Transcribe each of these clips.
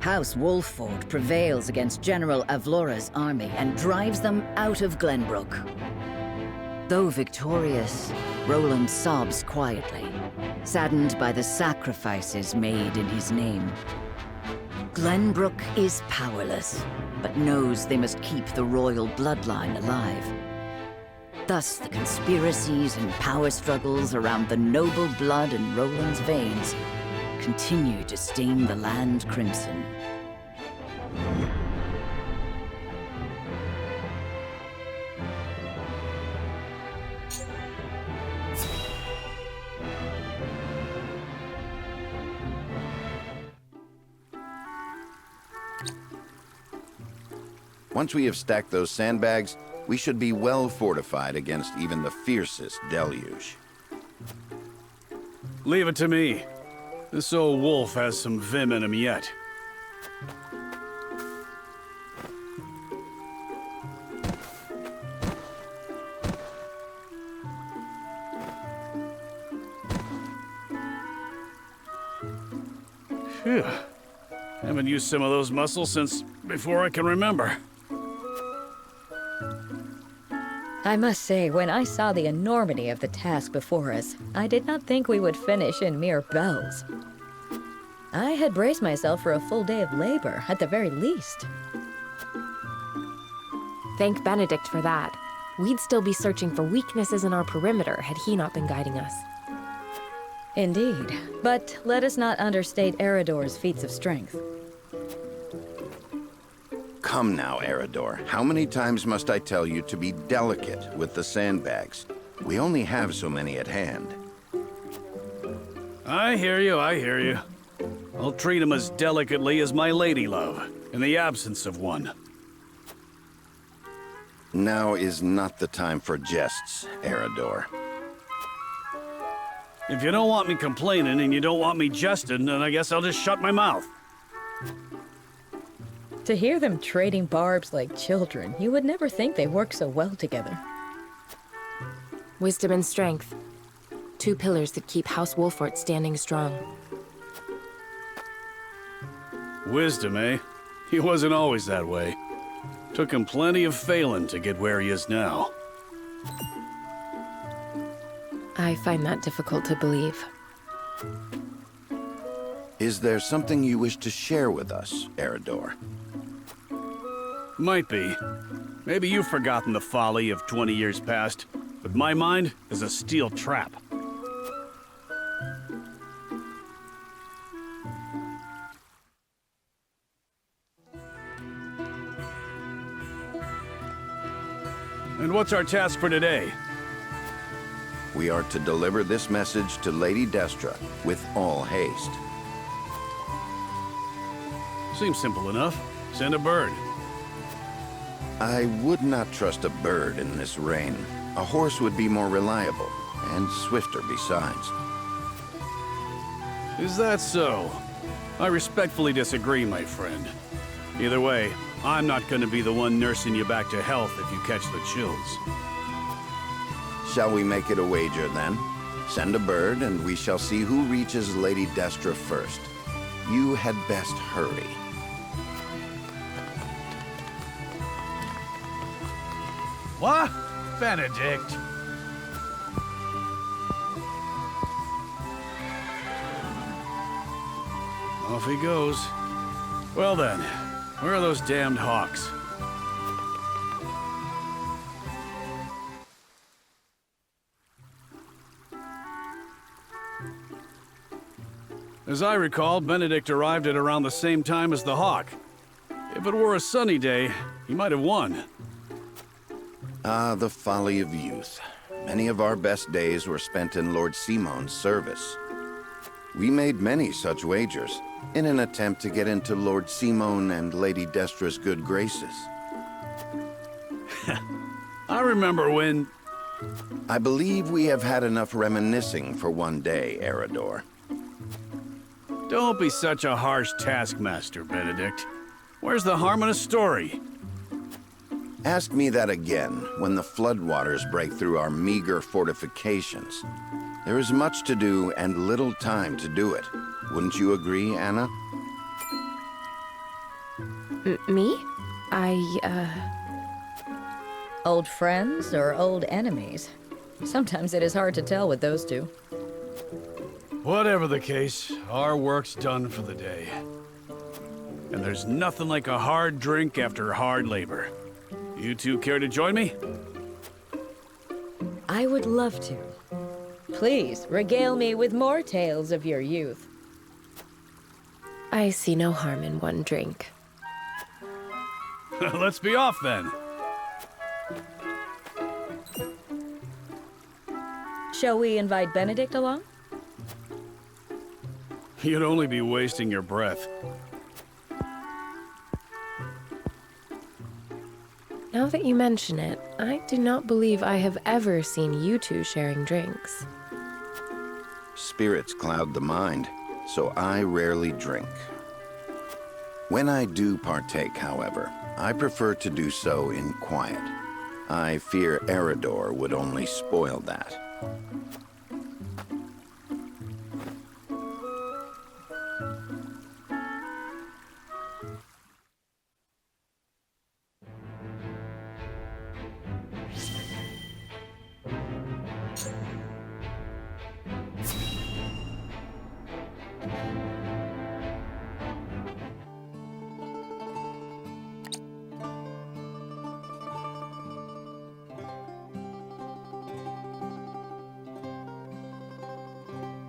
House Wolfford prevails against General Avlora's army and drives them out of Glenbrook. Though victorious, Roland sobs quietly, saddened by the sacrifices made in his name. Glenbrook is powerless, but knows they must keep the royal bloodline alive. Thus, the conspiracies and power struggles around the noble blood in Roland's veins continue to stain the land crimson. Once we have stacked those sandbags, we should be well fortified against even the fiercest deluge. Leave it to me. This old wolf has some vim in him yet. Phew. Haven't used some of those muscles since before I can remember. I must say, when I saw the enormity of the task before us, I did not think we would finish in mere bells. I had braced myself for a full day of labor, at the very least. Thank Benedict for that. We'd still be searching for weaknesses in our perimeter had he not been guiding us. Indeed, but let us not understate Eridor's feats of strength. Come now, Eridor. How many times must I tell you to be delicate with the sandbags? We only have so many at hand. I hear you, I hear you. I'll treat him as delicately as my lady love, in the absence of one. Now is not the time for jests, Eridor. If you don't want me complaining and you don't want me jesting, then I guess I'll just shut my mouth. To hear them trading barbs like children, you would never think they work so well together. Wisdom and strength. Two pillars that keep House Wolfford standing strong. Wisdom, eh? He wasn't always that way. Took him plenty of failing to get where he is now. I find that difficult to believe. Is there something you wish to share with us, Eridor? Might be. Maybe you've forgotten the folly of 20 years past, but my mind is a steel trap. And what's our task for today? We are to deliver this message to Lady Destra with all haste. Seems simple enough. Send a bird. I would not trust a bird in this rain. A horse would be more reliable, and swifter besides. Is that so? I respectfully disagree, my friend. Either way, I'm not going to be the one nursing you back to health if you catch the chills. Shall we make it a wager, then? Send a bird, and we shall see who reaches Lady Destra first. You had best hurry. What? Benedict? Off he goes. Well then, where are those damned hawks? As I recall, Benedict arrived at around the same time as the hawk. If it were a sunny day, he might have won. Ah, the folly of youth. Many of our best days were spent in Lord Simon's service. We made many such wagers, in an attempt to get into Lord Simon and Lady Destra's good graces. I remember when... I believe we have had enough reminiscing for one day, Eridor. Don't be such a harsh taskmaster, Benedict. Where's the harm in a story? Ask me that again when the floodwaters break through our meager fortifications. There is much to do and little time to do it. Wouldn't you agree, Anna? Me? Old friends or old enemies? Sometimes it is hard to tell with those two. Whatever the case, our work's done for the day. And there's nothing like a hard drink after hard labor. You two care to join me? I would love to. Please, regale me with more tales of your youth. I see no harm in one drink. Let's be off then. Shall we invite Benedict along? You'd only be wasting your breath. Now that you mention it, I do not believe I have ever seen you two sharing drinks. Spirits cloud the mind, so I rarely drink. When I do partake, however, I prefer to do so in quiet. I fear Eridor would only spoil that.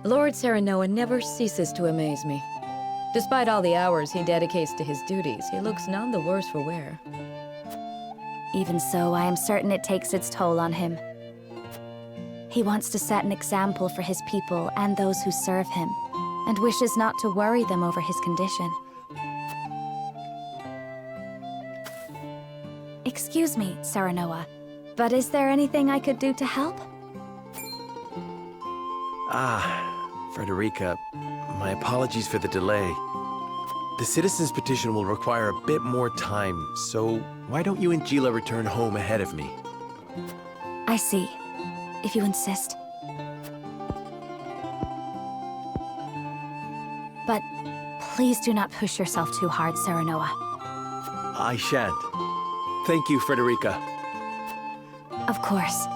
Lord Serenoa never ceases to amaze me. Despite all the hours he dedicates to his duties, he looks none the worse for wear. Even so, I am certain it takes its toll on him. He wants to set an example for his people and those who serve him, and wishes not to worry them over his condition. Excuse me, Serenoa, but is there anything I could do to help? Frederica, my apologies for the delay. The citizen's petition will require a bit more time, so why don't you and Gila return home ahead of me? I see, if you insist. But please do not push yourself too hard, Serenoa. I shan't. Thank you, Frederica. Of course.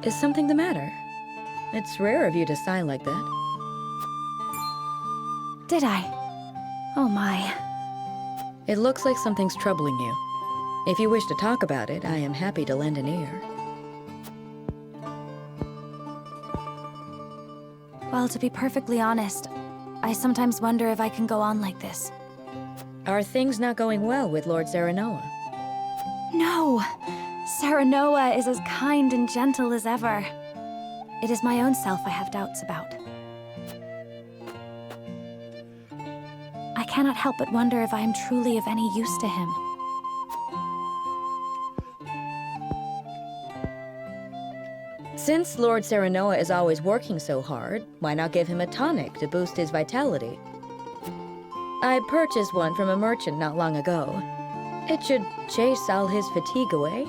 Is something the matter? It's rare of you to sigh like that. Did I? Oh my. It looks like something's troubling you. If you wish to talk about it, I am happy to lend an ear. Well, to be perfectly honest, I sometimes wonder if I can go on like this. Are things not going well with Lord Serenoa? No! Serenoa is as kind and gentle as ever. It is my own self I have doubts about. I cannot help but wonder if I am truly of any use to him. Since Lord Serenoa is always working so hard, why not give him a tonic to boost his vitality? I purchased one from a merchant not long ago. It should chase all his fatigue away.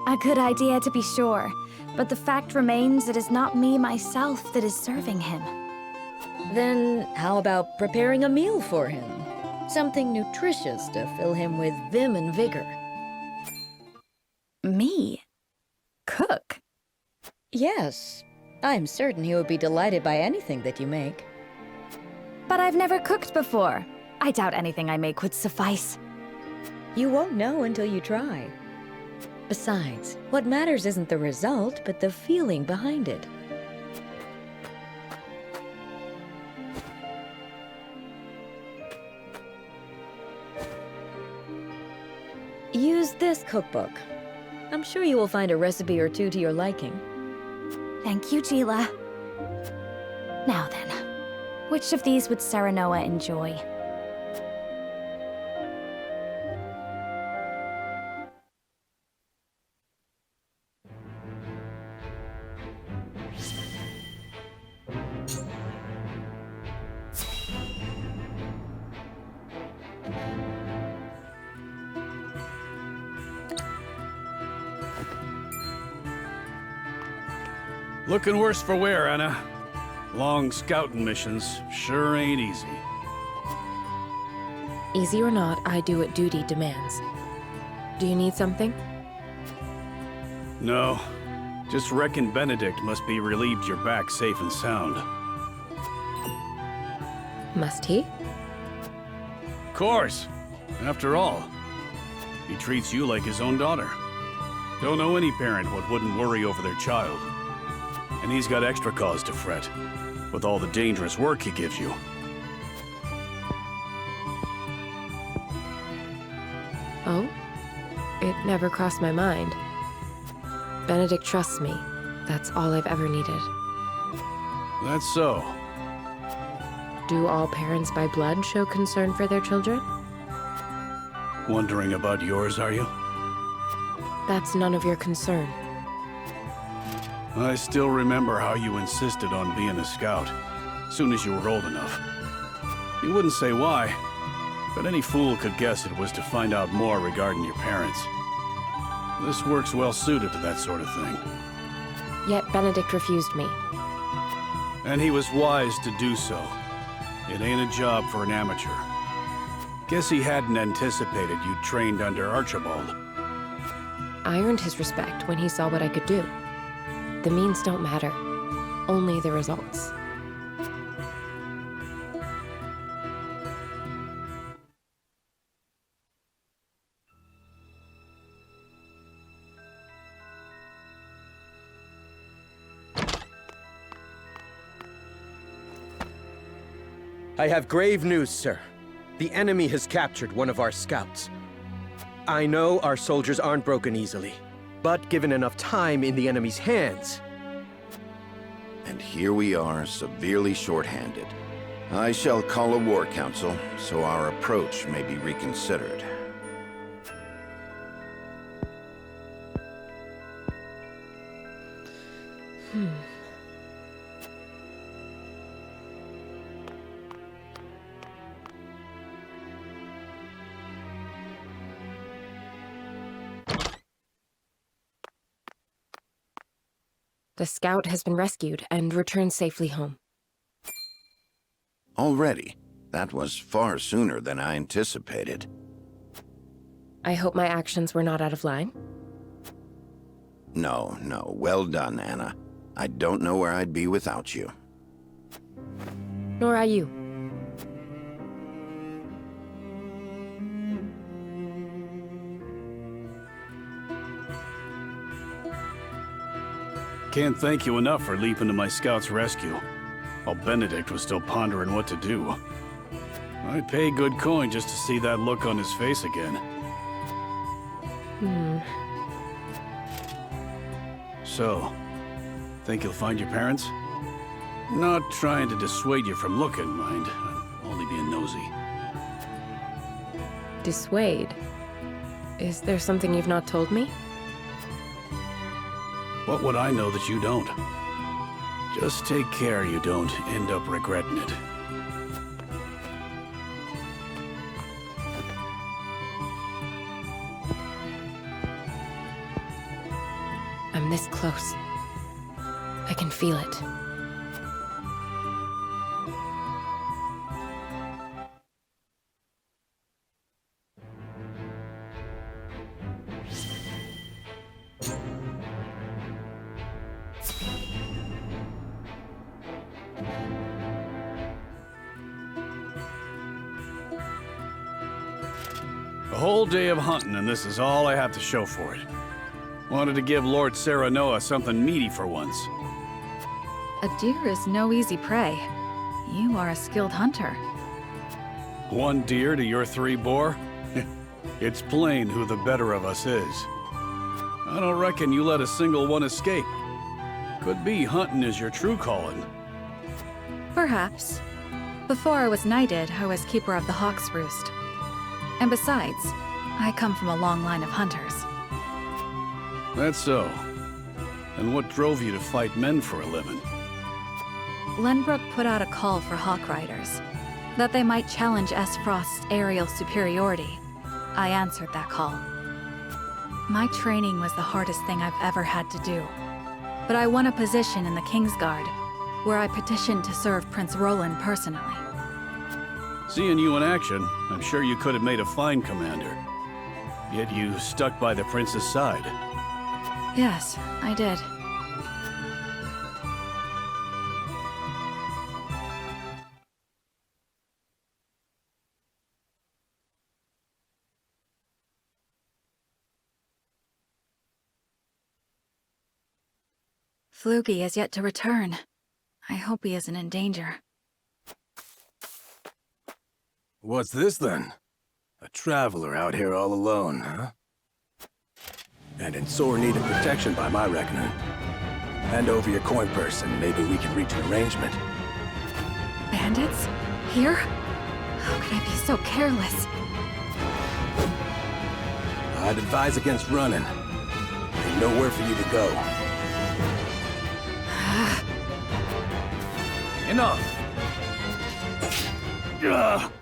A good idea to be sure, but the fact remains it is not me myself that is serving him. Then how about preparing a meal for him? Something nutritious to fill him with vim and vigor. Me? Cook? Yes, I'm certain he would be delighted by anything that you make. But I've never cooked before. I doubt anything I make would suffice. You won't know until you try. Besides, what matters isn't the result, but the feeling behind it. Use this cookbook. I'm sure you will find a recipe or two to your liking. Thank you, Gila. Now then, which of these would Serenoa enjoy? Looking worse for wear, Anna. Long scouting missions sure ain't easy. Easy or not, I do what duty demands. Do you need something? No. Just reckon Benedict must be relieved you're back safe and sound. Must he? Course. After all, he treats you like his own daughter. Don't know any parent what wouldn't worry over their child. And he's got extra cause to fret, with all the dangerous work he gives you. Oh? It never crossed my mind. Benedict trusts me. That's all I've ever needed. That's so. Do all parents by blood show concern for their children? Wondering about yours, are you? That's none of your concern. I still remember how you insisted on being a scout, soon as you were old enough. You wouldn't say why, but any fool could guess it was to find out more regarding your parents. This work's well suited to that sort of thing. Yet Benedict refused me. And he was wise to do so. It ain't a job for an amateur. Guess he hadn't anticipated you'd trained under Archibald. I earned his respect when he saw what I could do. The means don't matter, only the results. I have grave news, sir. The enemy has captured one of our scouts. I know our soldiers aren't broken easily, but given enough time in the enemy's hands... And here we are, severely short-handed. I shall call a war council, so our approach may be reconsidered. The scout has been rescued and returned safely home. Already? That was far sooner than I anticipated. I hope my actions were not out of line. No, well done, Anna. I don't know where I'd be without you. Nor are you. Can't thank you enough for leaping to my scout's rescue, while Benedict was still pondering what to do. I'd pay good coin just to see that look on his face again. So, think you'll find your parents? Not trying to dissuade you from looking, mind. I'm only being nosy. Dissuade? Is there something you've not told me? What would I know that you don't? Just take care you don't end up regretting it. I'm this close. I can feel it. A whole day of hunting, and this is all I have to show for it. Wanted to give Lord Serenoa something meaty for once. A deer is no easy prey. You are a skilled hunter. One deer to your 3 boar? It's plain who the better of us is. I don't reckon you let a single one escape. Could be hunting is your true calling. Perhaps. Before I was knighted, I was keeper of the Hawk's Roost. And besides, I come from a long line of hunters. That's so. And what drove you to fight men for a living? Lenbrook put out a call for Hawk Riders, that they might challenge S. Frost's aerial superiority. I answered that call. My training was the hardest thing I've ever had to do. but I won a position in the Kingsguard, where I petitioned to serve Prince Roland personally. Seeing you in action, I'm sure you could have made a fine commander. Yet you stuck by the prince's side. Yes, I did. Flugy has yet to return. I hope he isn't in danger. What's this then? A traveler out here all alone, huh? And in sore need of protection by my reckoning. Hand over your coin purse and maybe we can reach an arrangement. Bandits? Here? How could I be so careless? I'd advise against running. Ain't nowhere for you to go. Enough! Ugh.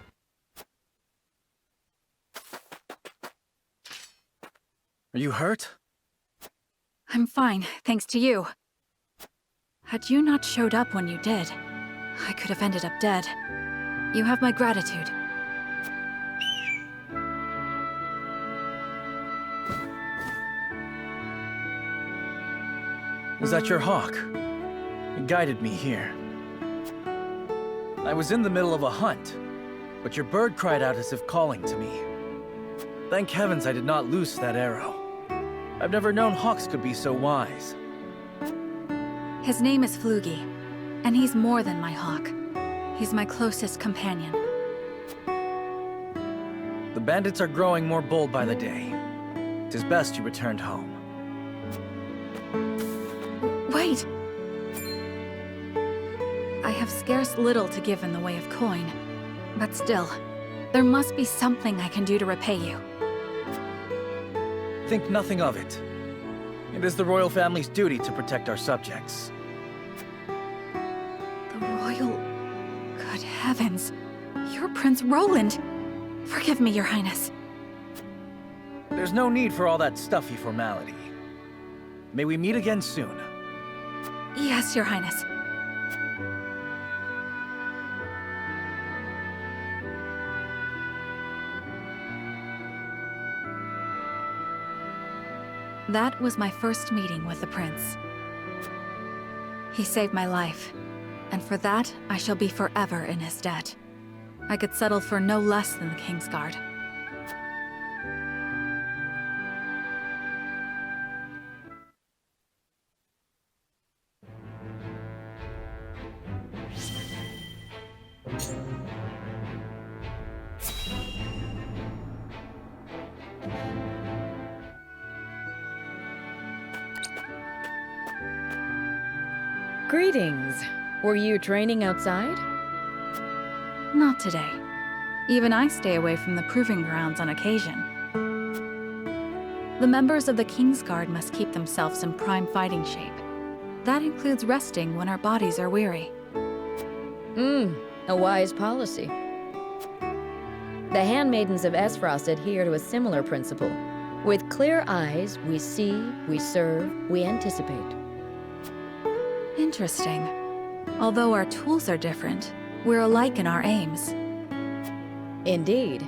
Are you hurt? I'm fine, thanks to you. Had you not showed up when you did, I could have ended up dead. You have my gratitude. Is that your hawk? It guided me here. I was in the middle of a hunt, but your bird cried out as if calling to me. Thank heavens I did not loose that arrow. I've never known hawks could be so wise. His name is Flugy, and he's more than my hawk. He's my closest companion. The bandits are growing more bold by the day. 'Tis best you returned home. Wait! I have scarce little to give in the way of coin, but still, there must be something I can do to repay you. Think nothing of it. It is the royal family's duty to protect our subjects. The royal... Good heavens. You're Prince Roland. Forgive me, Your Highness. There's no need for all that stuffy formality. May we meet again soon. Yes, Your Highness. That was my first meeting with the prince. He saved my life, and for that, I shall be forever in his debt. I could settle for no less than the Kingsguard. Greetings. Were you training outside? Not today. Even I stay away from the proving grounds on occasion. The members of the Kingsguard must keep themselves in prime fighting shape. That includes resting when our bodies are weary. A wise policy. The handmaidens of Esfrost adhere to a similar principle. With clear eyes, we see, we serve, we anticipate. Interesting. Although our tools are different, we're alike in our aims. Indeed.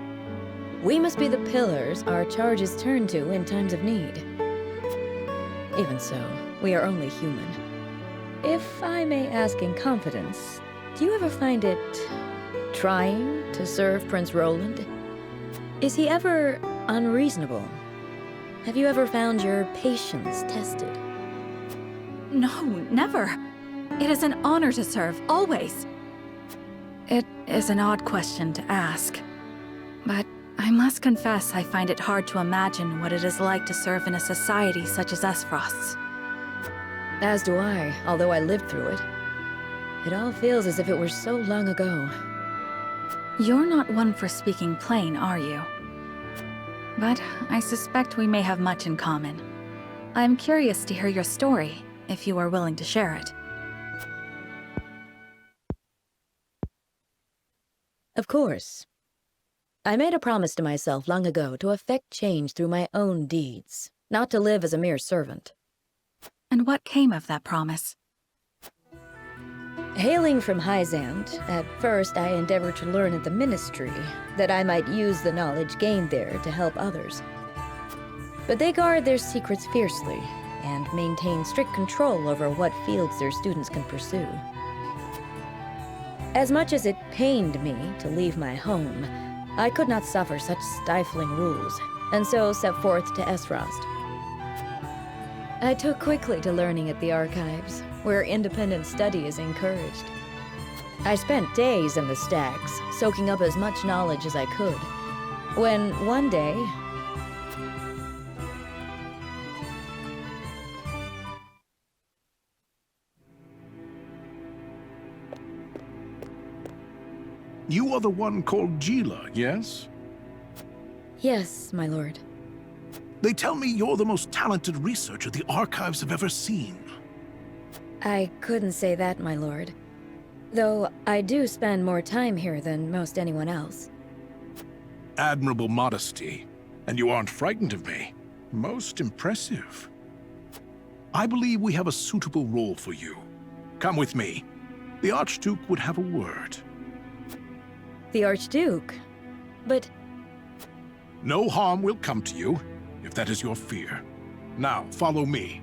We must be the pillars our charges turn to in times of need. Even so, we are only human. If I may ask in confidence, do you ever find it trying to serve Prince Roland? Is he ever unreasonable? Have you ever found your patience tested? No, never. It is an honor to serve, always. It is an odd question to ask, but I must confess I find it hard to imagine what it is like to serve in a society such as Esfrost's. As do I, although I lived through it. It all feels as if it were so long ago. You're not one for speaking plain, are you? But I suspect we may have much in common. I'm curious to hear your story, if you are willing to share it. Of course. I made a promise to myself long ago to effect change through my own deeds, not to live as a mere servant. And what came of that promise? Hailing from Hyzand, at first I endeavored to learn at the Ministry, that I might use the knowledge gained there to help others. But they guard their secrets fiercely, and maintain strict control over what fields their students can pursue. As much as it pained me to leave my home, I could not suffer such stifling rules, and so set forth to Esfrost. I took quickly to learning at the archives, where independent study is encouraged. I spent days in the stacks, soaking up as much knowledge as I could, when one day... You are the one called Gila, yes? Yes, my lord. They tell me you're the most talented researcher the archives have ever seen. I couldn't say that, my lord. Though I do spend more time here than most anyone else. Admirable modesty. And you aren't frightened of me. Most impressive. I believe we have a suitable role for you. Come with me. The Archduke would have a word. The Archduke? But... No harm will come to you, if that is your fear. Now, follow me.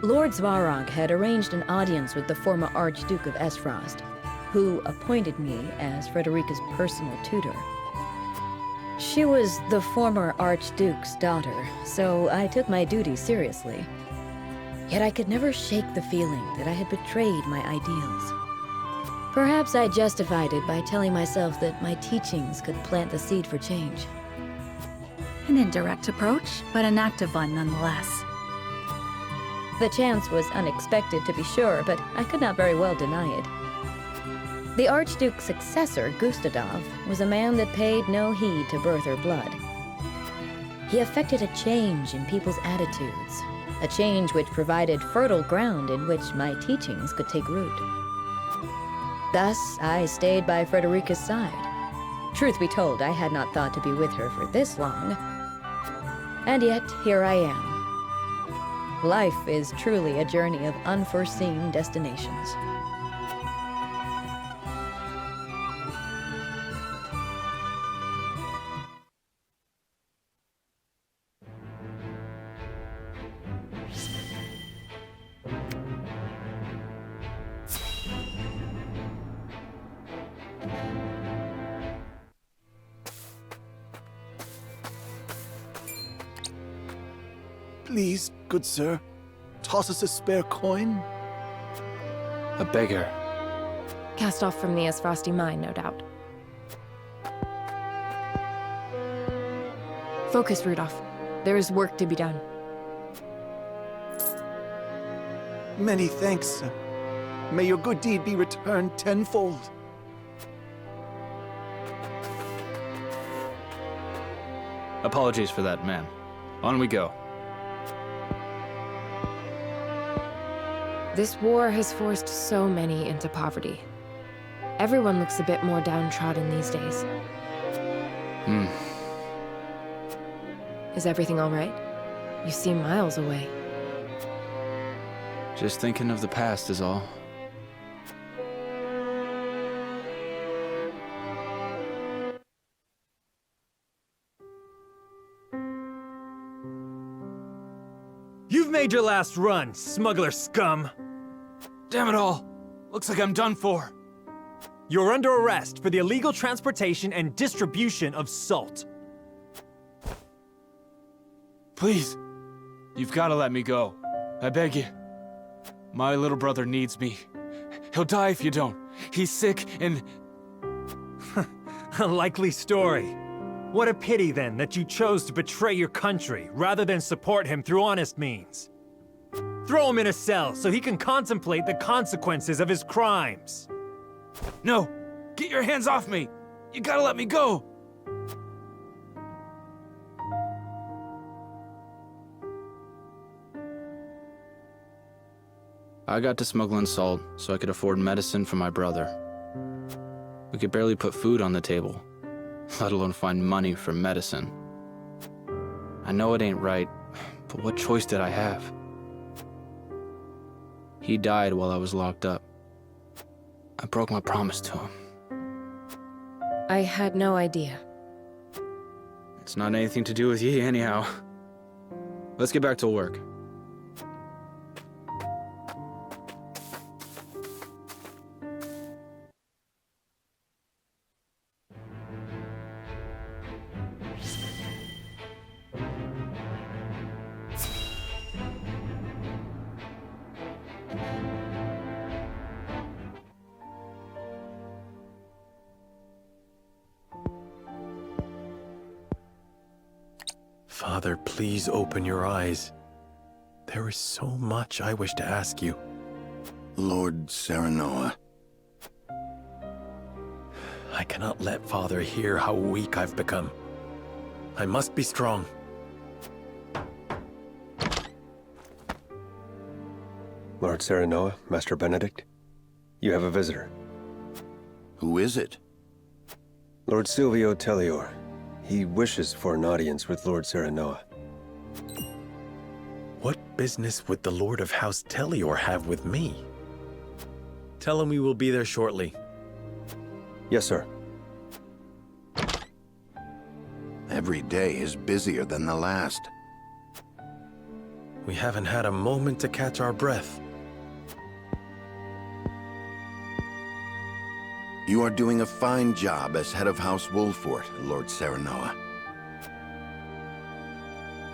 Lord Svarog had arranged an audience with the former Archduke of Esfrost, who appointed me as Frederica's personal tutor. She was the former Archduke's daughter, so I took my duty seriously. Yet I could never shake the feeling that I had betrayed my ideals. Perhaps I justified it by telling myself that my teachings could plant the seed for change. An indirect approach, but an active one nonetheless. The chance was unexpected, to be sure, but I could not very well deny it. The Archduke's successor, Gustadov, was a man that paid no heed to birth or blood. He effected a change in people's attitudes, a change which provided fertile ground in which my teachings could take root. Thus, I stayed by Frederica's side. Truth be told, I had not thought to be with her for this long. And yet, here I am. Life is truly a journey of unforeseen destinations. Please, good sir, toss us a spare coin. A beggar. Cast off from the Esfrosti mine, no doubt. Focus, Rudolph. There is work to be done. Many thanks, sir. May your good deed be returned tenfold. Apologies for that, ma'am. On we go. This war has forced so many into poverty. Everyone looks a bit more downtrodden these days. Is everything all right? You seem miles away. Just thinking of the past is all. You've made your last run, smuggler scum! Damn it all! Looks like I'm done for. You're under arrest for the illegal transportation and distribution of salt. Please, you've got to let me go. I beg you. My little brother needs me. He'll die if you don't. He's sick and... A likely story. What a pity, then, that you chose to betray your country, rather than support him through honest means. Throw him in a cell so he can contemplate the consequences of his crimes. No! Get your hands off me! You gotta let me go! I got to smuggling salt so I could afford medicine for my brother. We could barely put food on the table, let alone find money for medicine. I know it ain't right, but what choice did I have? He died while I was locked up. I broke my promise to him. I had no idea. It's not anything to do with ye anyhow. Let's get back to work. Father, please open your eyes. There is so much I wish to ask you. Lord Serenoa. I cannot let Father hear how weak I've become. I must be strong. Lord Serenoa, Master Benedict, you have a visitor. Who is it? Lord Silvio Tellior. He wishes for an audience with Lord Serenoa. What business would the Lord of House Tellior have with me? Tell him we will be there shortly. Yes, sir. Every day is busier than the last. We haven't had a moment to catch our breath. You are doing a fine job as head of House Wolfort, Lord Serenoa.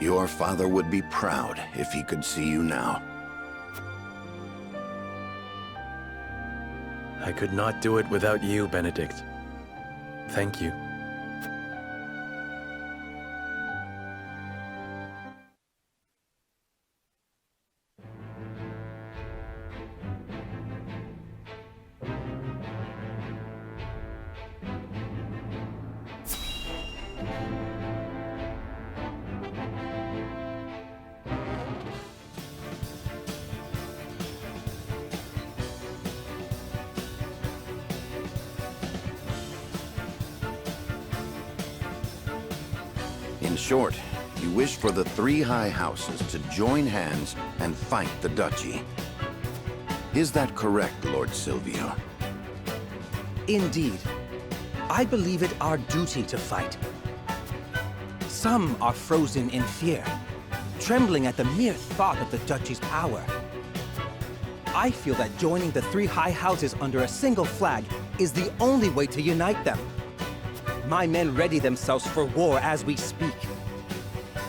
Your father would be proud if he could see you now. I could not do it without you, Benedict. Thank you. In short, you wish for the three high houses to join hands and fight the duchy. Is that correct, Lord Silvio? Indeed. I believe it our duty to fight. Some are frozen in fear, trembling at the mere thought of the duchy's power. I feel that joining the three high houses under a single flag is the only way to unite them. My men ready themselves for war as we speak.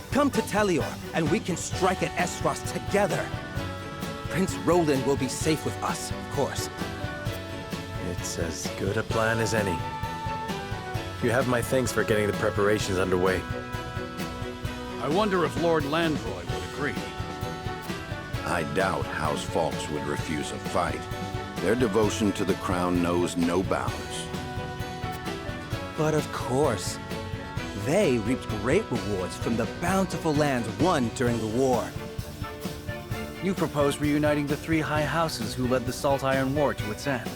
Come to Tellior, and we can strike at Esros together. Prince Roland will be safe with us, of course. It's as good a plan as any. You have my thanks for getting the preparations underway. I wonder if Lord Landroy would agree. I doubt House Falks would refuse a fight. Their devotion to the crown knows no bounds. But of course, they reaped great rewards from the bountiful lands won during the war. You propose reuniting the three high houses who led the Salt Iron War to its end.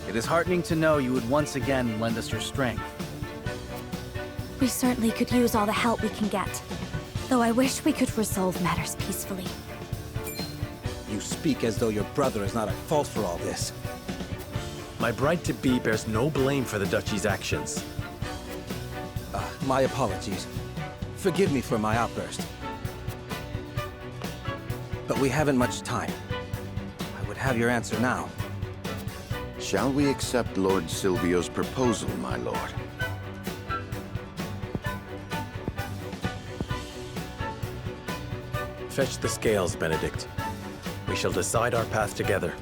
It is heartening to know you would once again lend us your strength. We certainly could use all the help we can get, though I wish we could resolve matters peacefully. You speak as though your brother is not at fault for all this. My bride-to-be bears no blame for the Duchy's actions. My apologies. Forgive me for my outburst. But we haven't much time. I would have your answer now. Shall we accept Lord Silvio's proposal, my lord? Fetch the scales, Benedict. We shall decide our path together.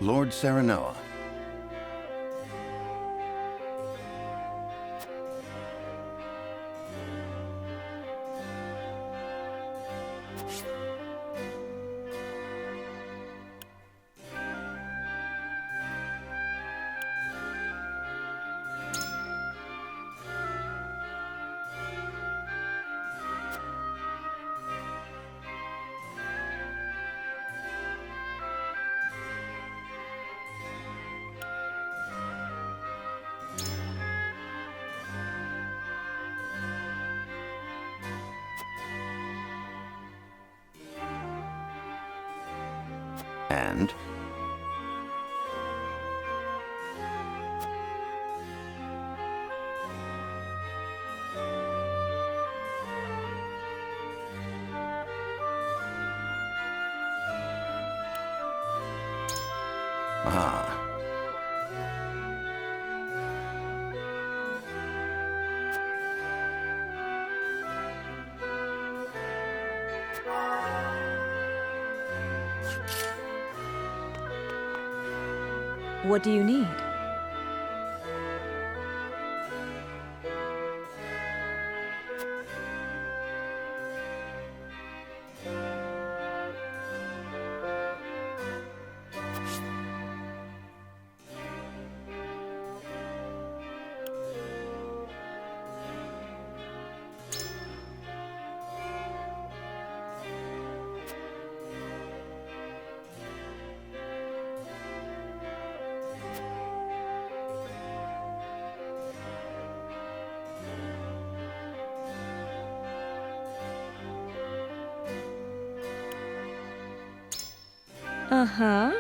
Lord Serenoa. And? Ah. What do you need? Uh-huh.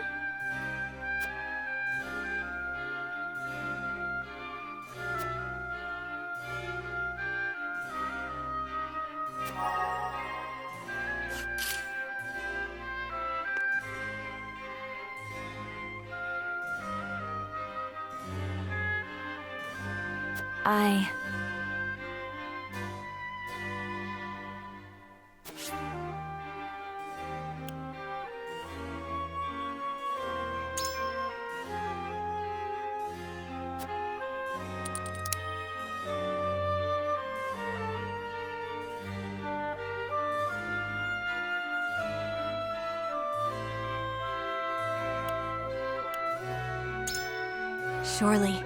Surely.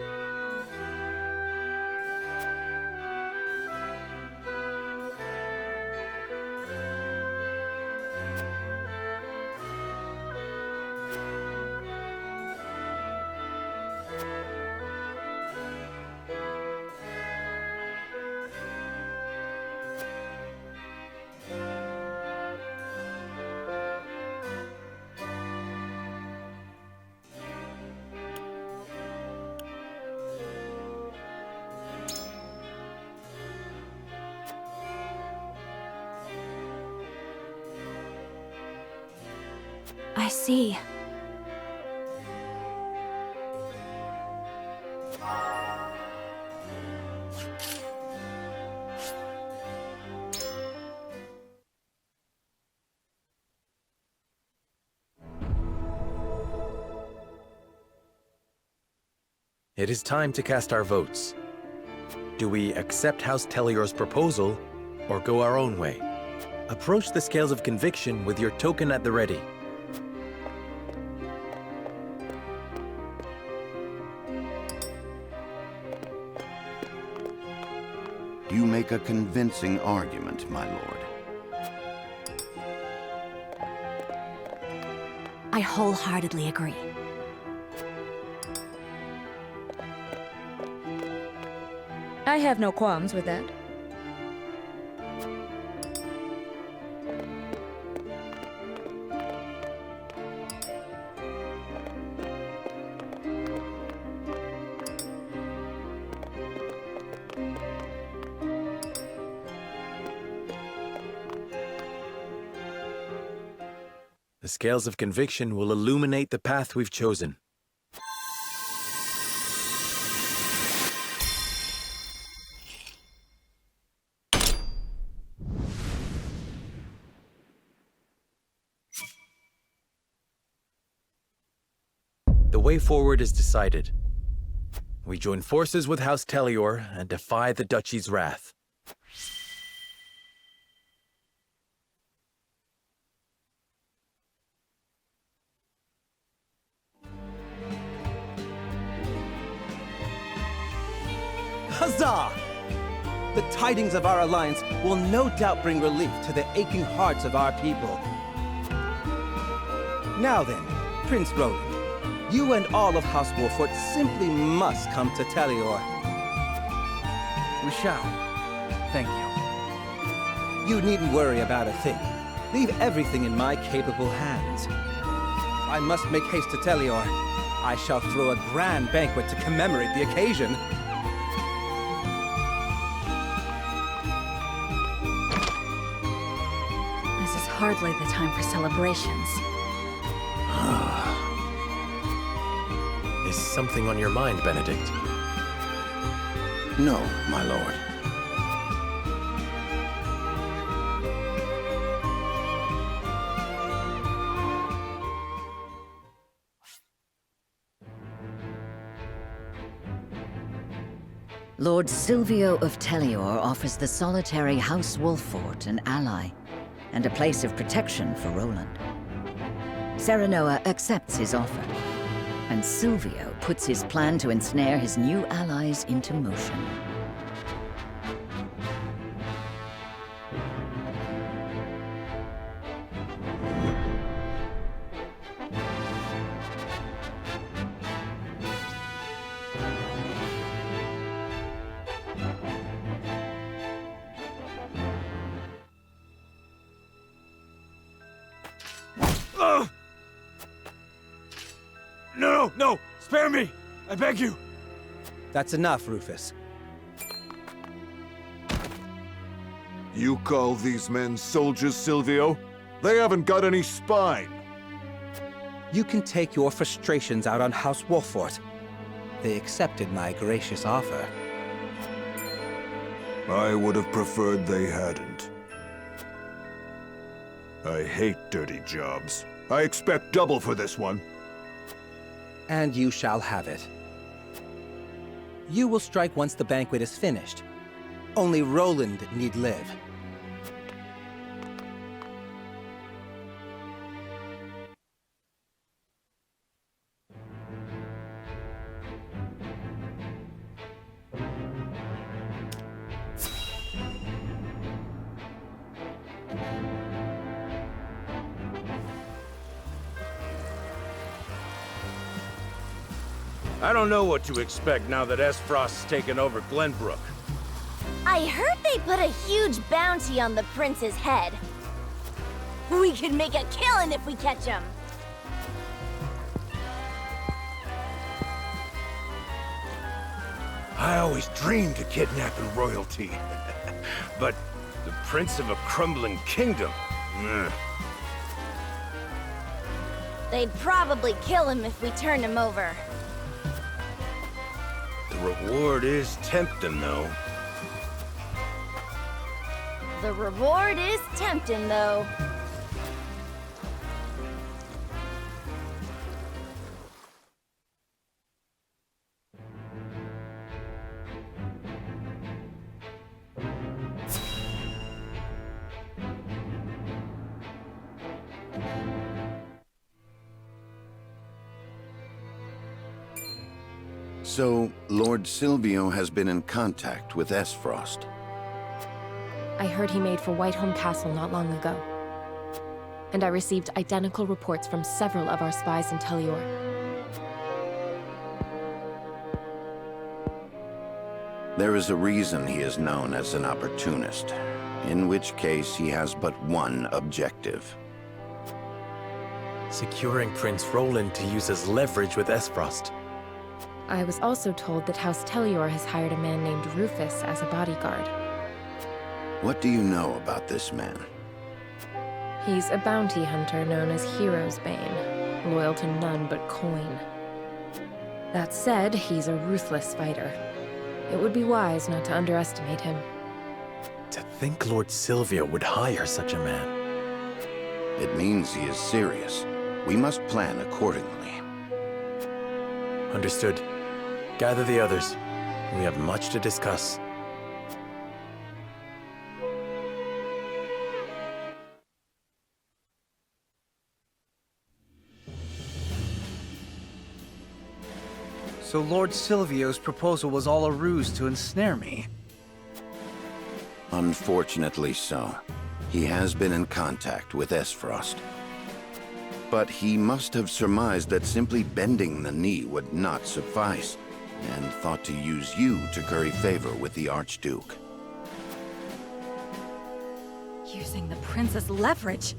I see. It is time to cast our votes. Do we accept House Telior's proposal, or go our own way? Approach the scales of conviction with your token at the ready. You make a convincing argument, my lord. I wholeheartedly agree. I have no qualms with that. The scales of conviction will illuminate the path we've chosen. The way forward is decided. We join forces with House Telior and defy the Duchy's wrath. Huzzah! The tidings of our alliance will no doubt bring relief to the aching hearts of our people. Now then, Prince Roland, you and all of House Wolfort simply must come to Telior. We shall. Thank you. You needn't worry about a thing. Leave everything in my capable hands. I must make haste to Telior. I shall throw a grand banquet to commemorate the occasion. This is hardly the time for celebrations. Is something on your mind, Benedict? No, my lord. Lord Silvio of Telior offers the solitary House Wolffort an ally, and a place of protection for Roland. Serenoa accepts his offer, and Silvio puts his plan to ensnare his new allies into motion. No, no! Spare me! I beg you! That's enough, Rufus. You call these men soldiers, Silvio? They haven't got any spine. You can take your frustrations out on House Wolffort. They accepted my gracious offer. I would have preferred they hadn't. I hate dirty jobs. I expect double for this one. And you shall have it. You will strike once the banquet is finished. Only Roland need live. I don't know what to expect now that Esfrost's taken over Glenbrook. I heard they put a huge bounty on the prince's head. We could make a killing if we catch him. I always dreamed of kidnapping royalty. But the prince of a crumbling kingdom? Ugh. They'd probably kill him if we turned him over. The reward is tempting, though. The reward is tempting, though. So, Lord Silvio has been in contact with Esfrost. I heard he made for Whiteholm Castle not long ago. And I received identical reports from several of our spies in Telior. There is a reason he is known as an opportunist, in which case he has but one objective. Securing Prince Roland to use as leverage with Esfrost. I was also told that House Telior has hired a man named Rufus as a bodyguard. What do you know about this man? He's a bounty hunter known as Hero's Bane, loyal to none but coin. That said, he's a ruthless fighter. It would be wise not to underestimate him. To think Lord Silvio would hire such a man. It means he is serious. We must plan accordingly. Understood. Gather the others. We have much to discuss. So Lord Silvio's proposal was all a ruse to ensnare me? Unfortunately so. He has been in contact with Esfrost. But he must have surmised that simply bending the knee would not suffice, and thought to use you to curry favor with the Archduke. Using the prince's leverage?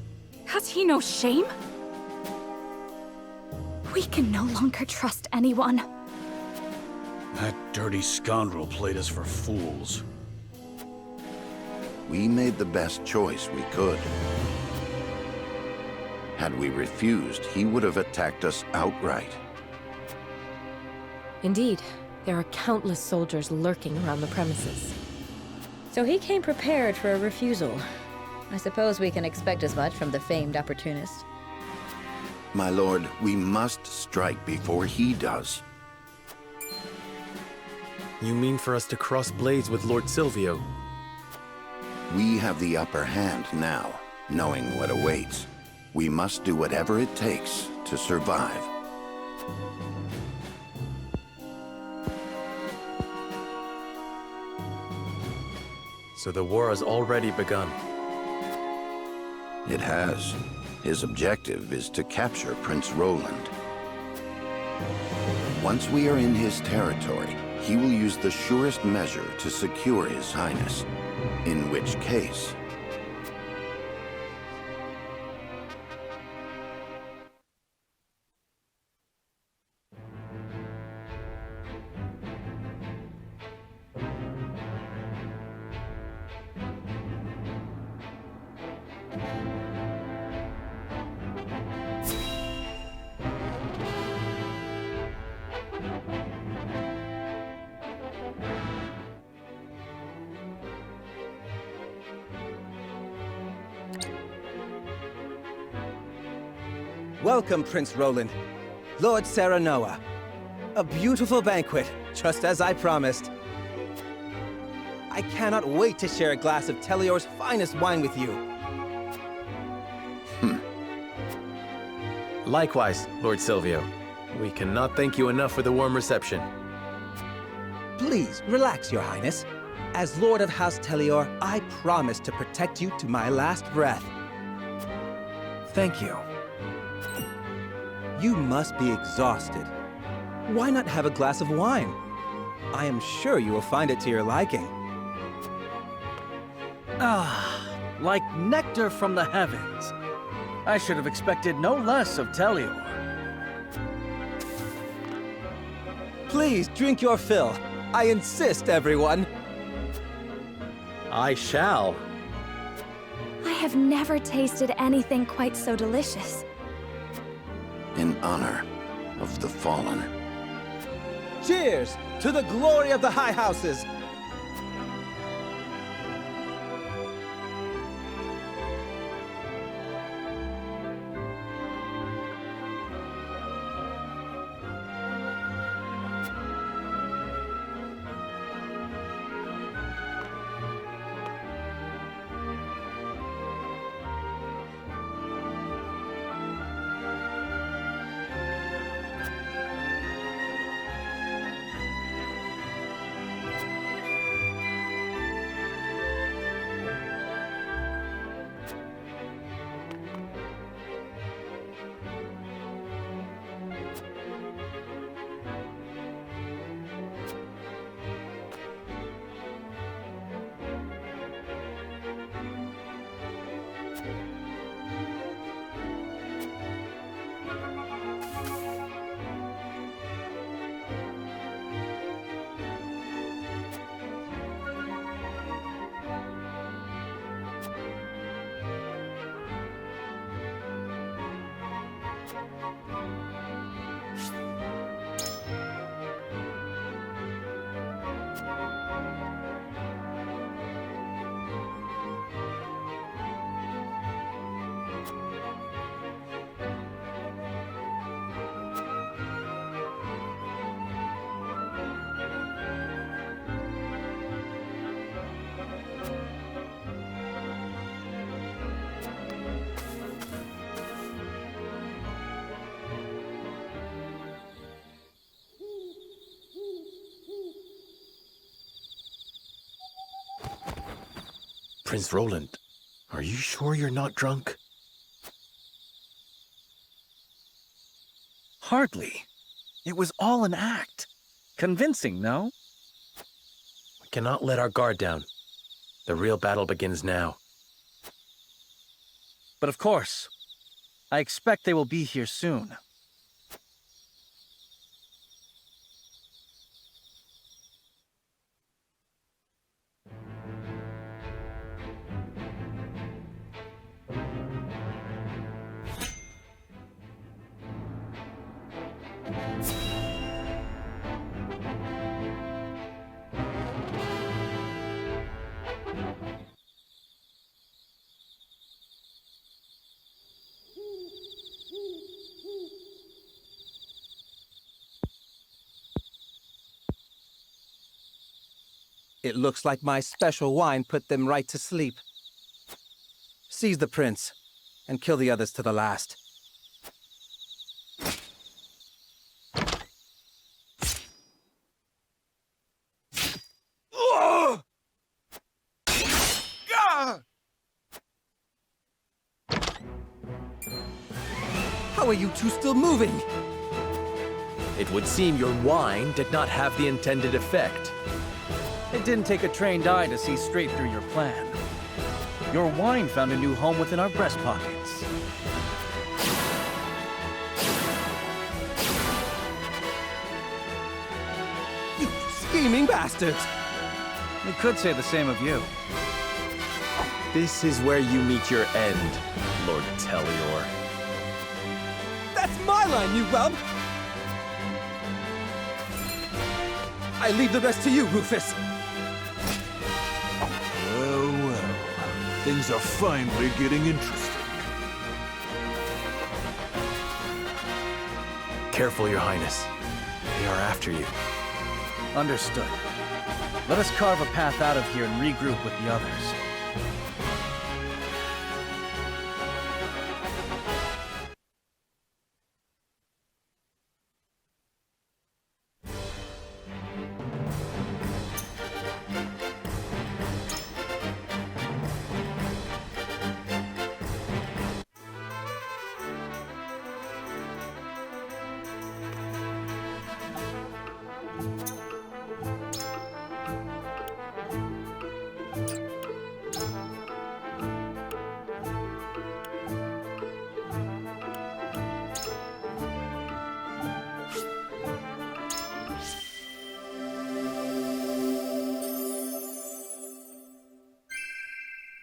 Has he no shame? We can no longer trust anyone. That dirty scoundrel played us for fools. We made the best choice we could. Had we refused, he would have attacked us outright. Indeed, there are countless soldiers lurking around the premises. So he came prepared for a refusal. I suppose we can expect as much from the famed opportunist. My lord, we must strike before he does. You mean for us to cross blades with Lord Silvio? We have the upper hand now, knowing what awaits. We must do whatever it takes to survive. So the war has already begun. It has. His objective is to capture Prince Roland. Once we are in his territory, he will use the surest measure to secure His Highness. In which case... Welcome, Prince Roland. Lord Serenoa. A beautiful banquet, just as I promised. I cannot wait to share a glass of Telior's finest wine with you. Likewise, Lord Silvio. We cannot thank you enough for the warm reception. Please, relax, Your Highness. As Lord of House Telior, I promise to protect you to my last breath. Thank you. You must be exhausted. Why not have a glass of wine? I am sure you will find it to your liking. Ah, like nectar from the heavens. I should have expected no less of Telior. Please drink your fill. I insist, everyone. I shall. I have never tasted anything quite so delicious. in honor of the fallen. Cheers to the glory of the High Houses! Prince Roland, are you sure you're not drunk? Hardly. It was all an act. Convincing, no? We cannot let our guard down. The real battle begins now. But of course, I expect they will be here soon. It looks like my special wine put them right to sleep. Seize the prince, and kill the others to the last. How are you two still moving? It would seem your wine did not have the intended effect. It didn't take a trained eye to see straight through your plan. Your wine found a new home within our breast pockets. You scheming bastards! We could say the same of you. This is where you meet your end, Lord Telior. That's my line, you whelp! I leave the rest to you, Rufus. Well, well. Things are finally getting interesting. Careful, Your Highness. They are after you. Understood. Let us carve a path out of here and regroup with the others.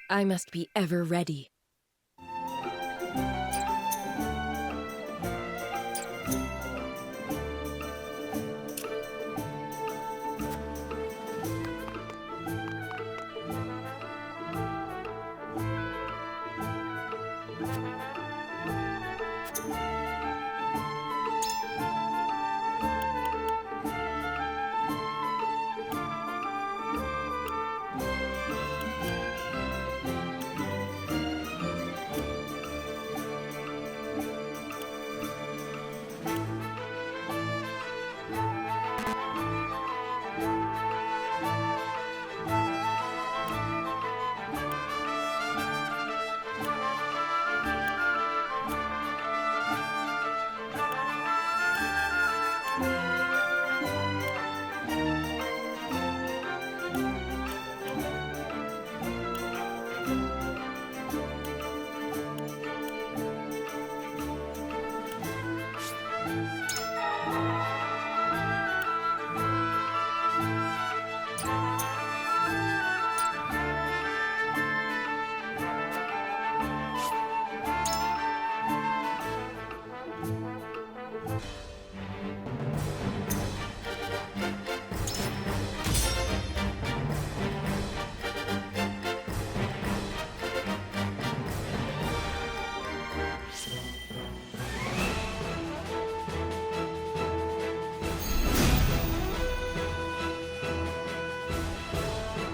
I must be ever ready.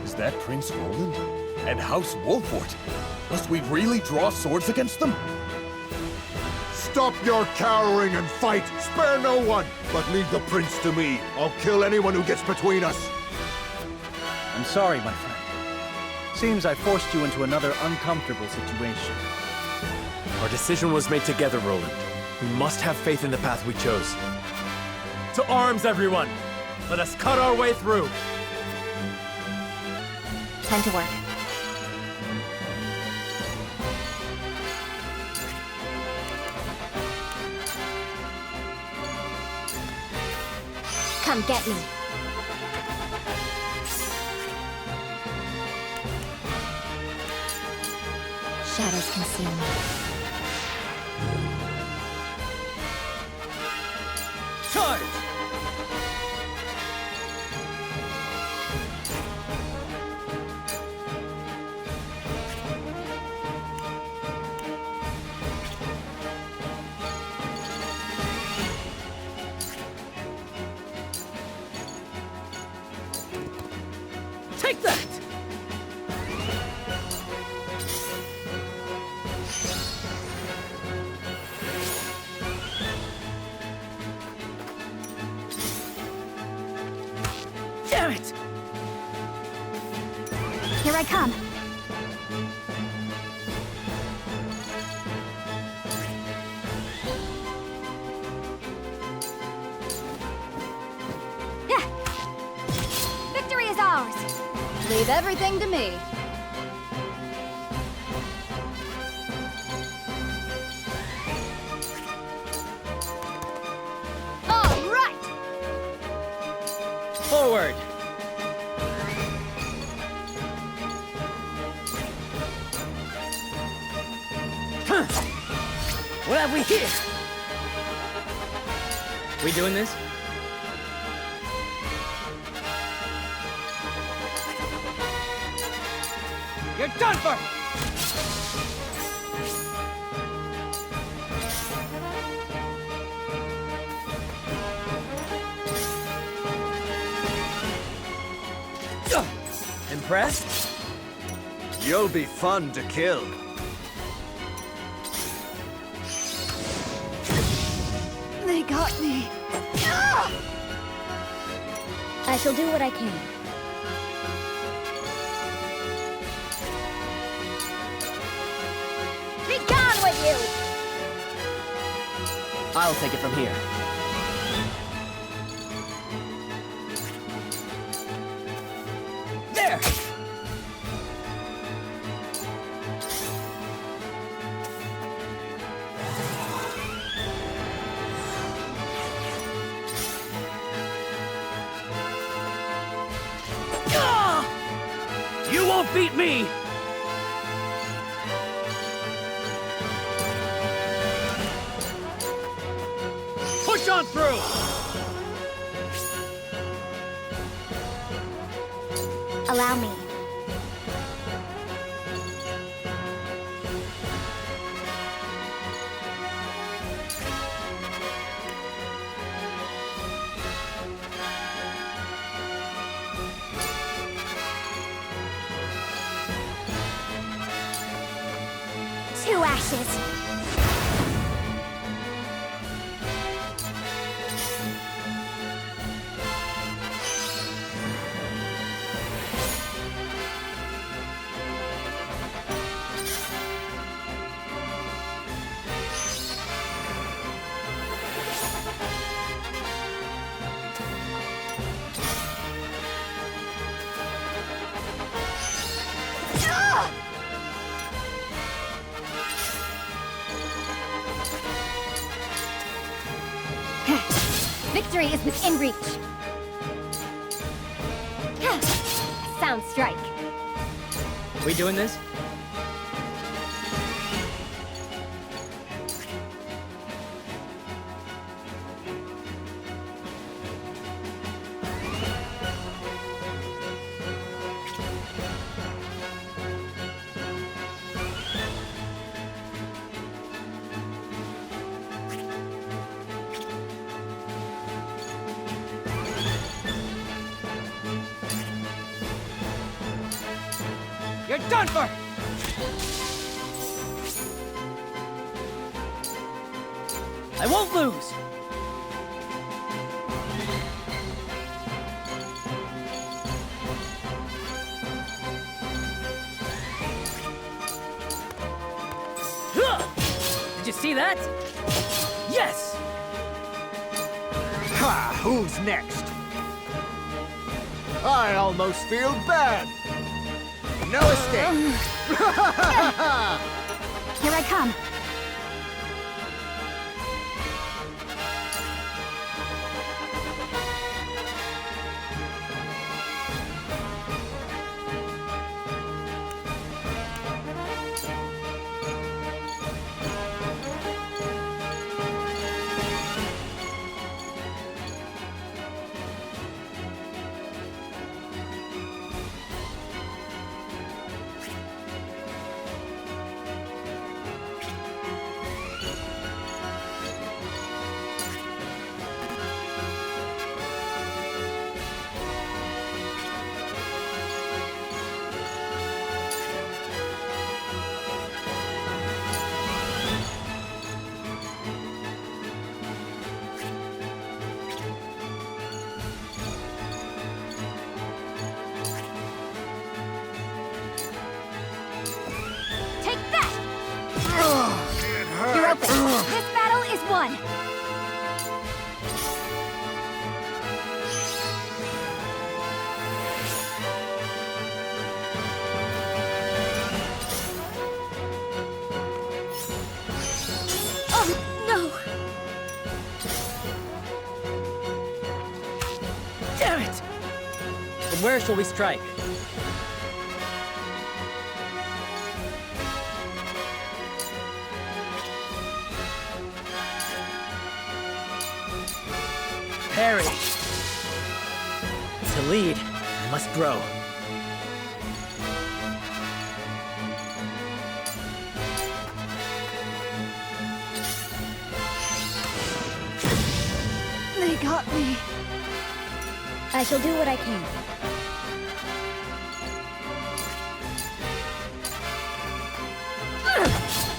Is that Prince Roland? And House Wolfort? Must we really draw swords against them? Stop your cowering and fight! Spare no one! But leave the prince to me. I'll kill anyone who gets between us. I'm sorry, my friend. Seems I forced you into another uncomfortable situation. Our decision was made together, Roland. We must have faith in the path we chose. To arms, everyone! Let us cut our way through! Time to work. Come get me. Shadows conceal me. Charge! Take that! Damn it! Here I come. Yeah. Victory is ours. Leave everything to me. All right. Forward! Huh. What have we here? We doing this? You're done for! Impressed? You'll be fun to kill. They got me. I shall do what I can. Be gone with you! I'll take it from here. There! You won't beat me! Push on through! Allow me. Two ashes. Victory is within reach. Sound strike. We doing this? You're done for! I won't lose! Did you see that? Yes! Ha! Who's next? I almost feel bad. No escape! Here I come. one! Oh, no! Damn it! From where shall we strike? Parry! To lead, I must grow. They got me. I shall do what I can.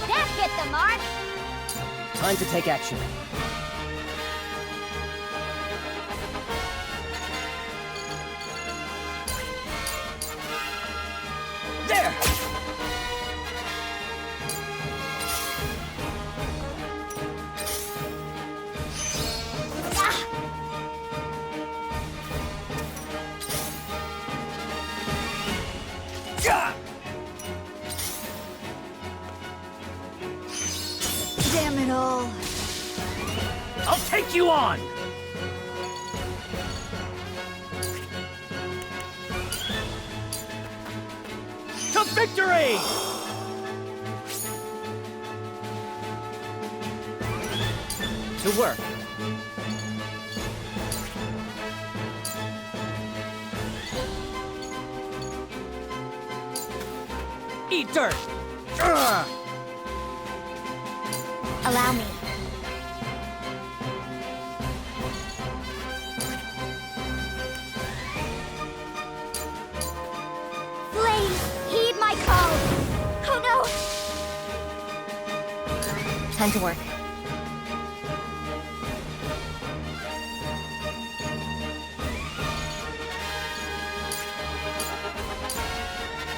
That hit the mark! Time to take action. There! Damn it all. I'll take you on! To victory! To work. Eat dirt! Allow me. Please, heed my call. Oh no! Time to work.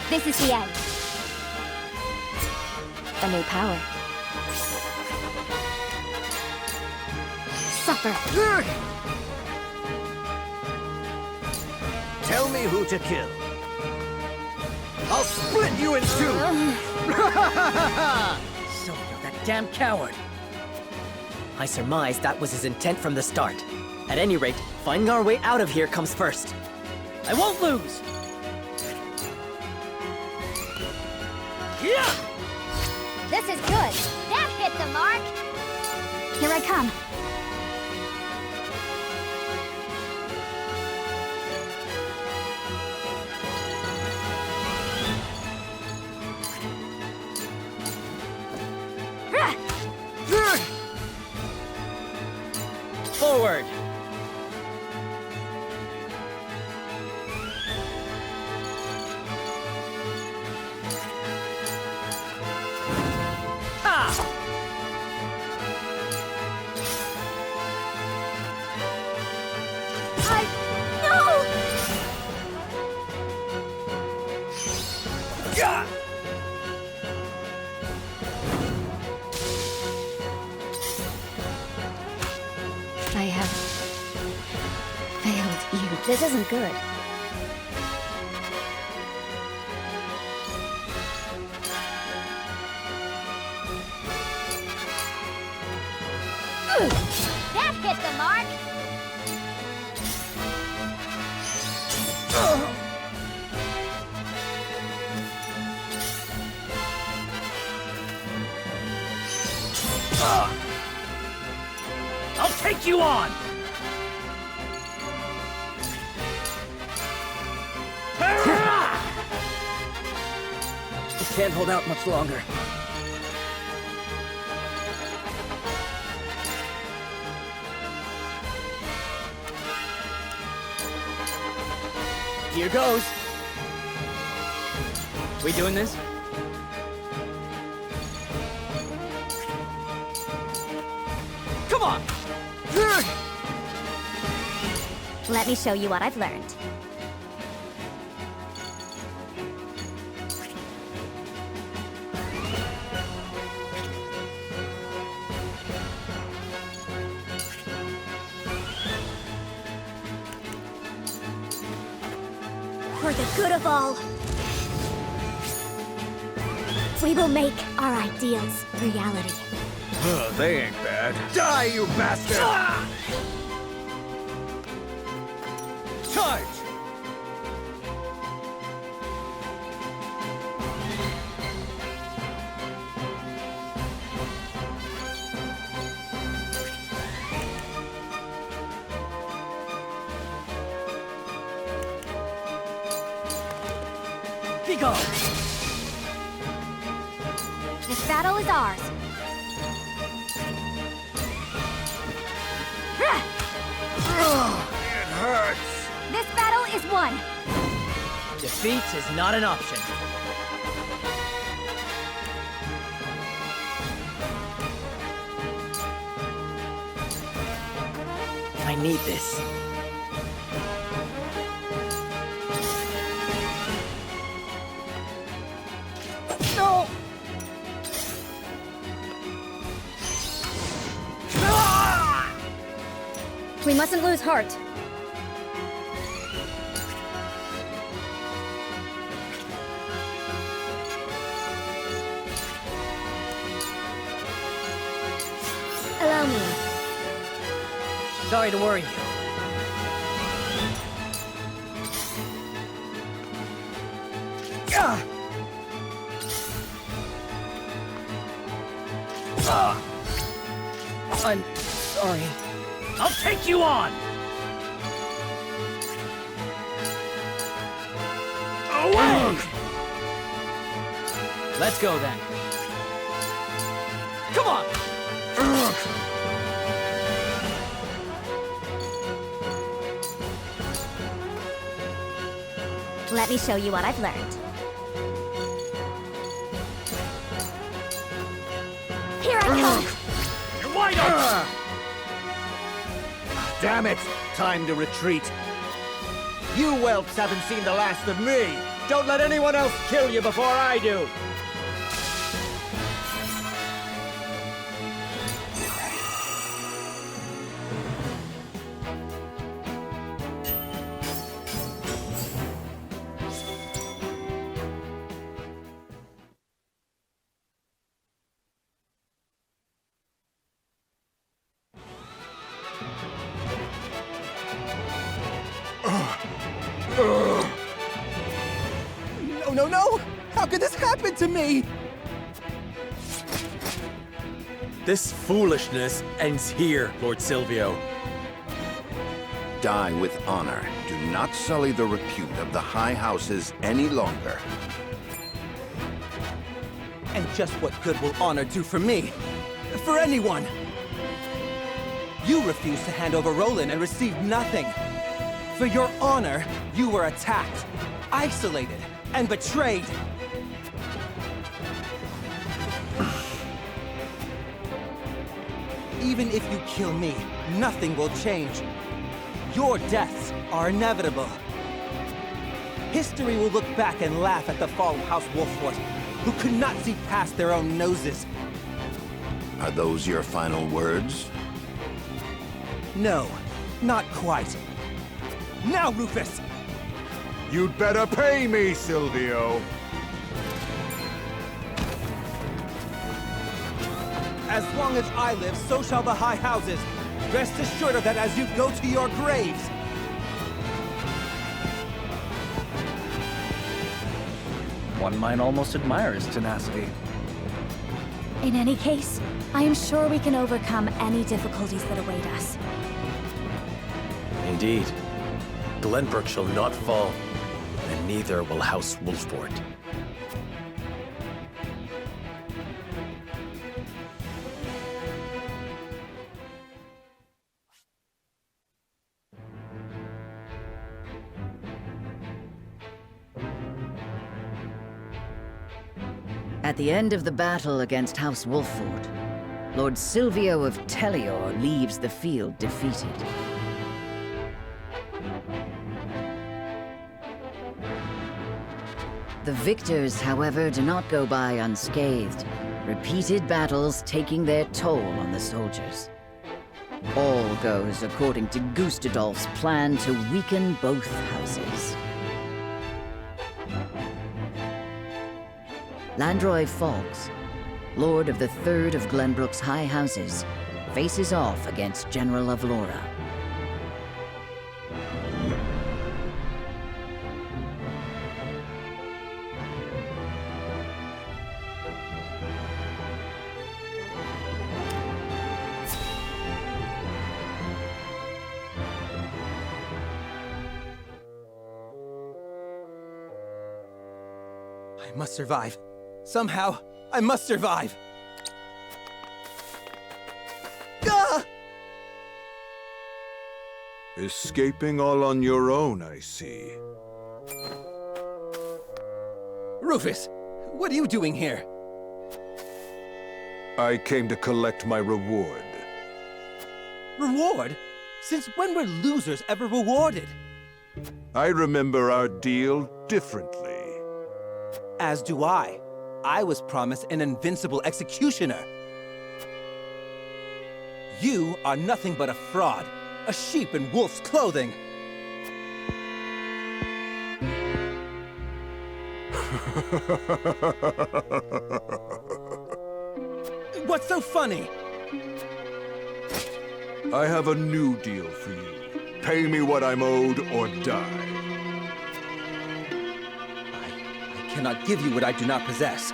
This is the end. A new power. Suffer. Tell me who to kill. I'll split you in two! Silvio, that damn coward! I surmise that was his intent from the start. At any rate, finding our way out of here comes first. I won't lose! Yeah! This is good! That hit the mark! Here I come. Forward! I have failed you. This isn't good. That hit the mark! I'll take you on! We can't hold out much longer. Here goes. We doing this? Come on! Let me show you what I've learned. For the good of all. We will make our ideals reality. They ain't bad. Die, you bastard! Charge! Be gone! This battle is ours. It hurts! This battle is won. Defeat is not an option. I need this. No! We mustn't lose heart. Allow me. Sorry to worry you. I'm sorry. I'll take you on! Away! Let's go then. Come on! Let me show you what I've learned. Here I come! You're wide open! Damn it! Time to retreat. You whelps haven't seen the last of me! Don't let anyone else kill you before I do! No, no! How could this happen to me? This foolishness ends here, Lord Silvio. Die with honor. Do not sully the repute of the high houses any longer. And just what good will honor do for me? For anyone? You refused to hand over Roland and received nothing. For your honor, you were attacked, isolated, and betrayed. Even if you kill me, nothing will change. Your deaths are inevitable. History will look back and laugh at the fall of House Wolfwood, who could not see past their own noses. Are those your final words? No, not quite. Now, Rufus! You'd better pay me, Silvio. As long as I live, so shall the high houses. Rest assured of that as you go to your graves. One might almost admire his tenacity. In any case, I am sure we can overcome any difficulties that await us. Indeed. Glenbrook shall not fall, and neither will House Wolfwood. At the end of the battle against House Wolfwood, Lord Silvio of Tellior leaves the field defeated. The victors, however, do not go by unscathed, repeated battles taking their toll on the soldiers. All goes according to Gustadolf's plan to weaken both houses. Landroy Fawkes, Lord of the Third of Glenbrook's High Houses, faces off against General of Laura. I must survive. Somehow, I must survive! Ah! Escaping all on your own, I see. Rufus, what are you doing here? I came to collect my reward. Reward? Since when were losers ever rewarded? I remember our deal differently. As do I. I was promised an invincible executioner. You are nothing but a fraud, a sheep in wolf's clothing. What's so funny? I have a new deal for you. Pay me what I'm owed or die. I cannot give you what I do not possess.